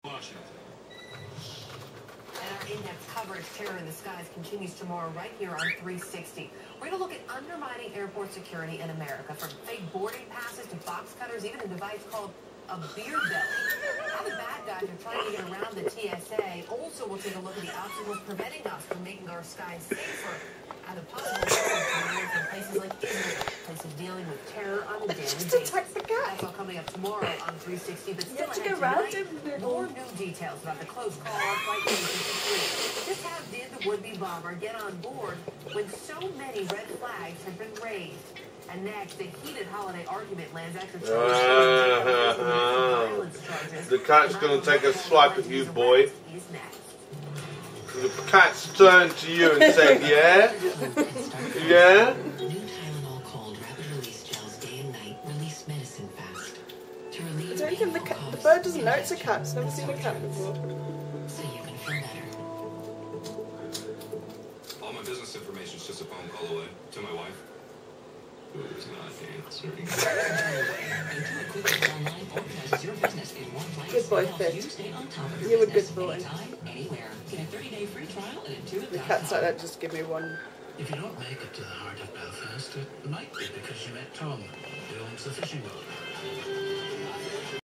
And our in-depth coverage, Terror in the Skies, continues tomorrow right here on 360. We're going to look at undermining airport security in America, from fake boarding passes to box cutters, even a device called a beer belly. How the bad guys are trying to get around the TSA. Also, we'll take a look at the obstacles preventing us from making our skies safer, and the possible from places like Israel, places dealing with terror on a daily basis. That's all coming up tomorrow on 360, but still ahead tonight, more new details about the close call on Flight 53. Just how did the would-be bomber get on board when so many red flags have been raised? And next, a heated holiday argument lands extra charges. The cat's going to take a swipe at you, boy. The cat's turned to you and said, yeah? Yeah? New Tylenol cold rapid release gels day and night release medicine fast. To relieve I don't think the bird doesn't know it's a cat. It's never seen a cat before. So you can feel better. All my business information is just a phone call away to my wife. Who's not answering. Good boy, Fitz. You're a good boy. The cats like that just give me one. If you don't make it to the heart of Belfast, it might be because you met Tom, who owns the fishing boat.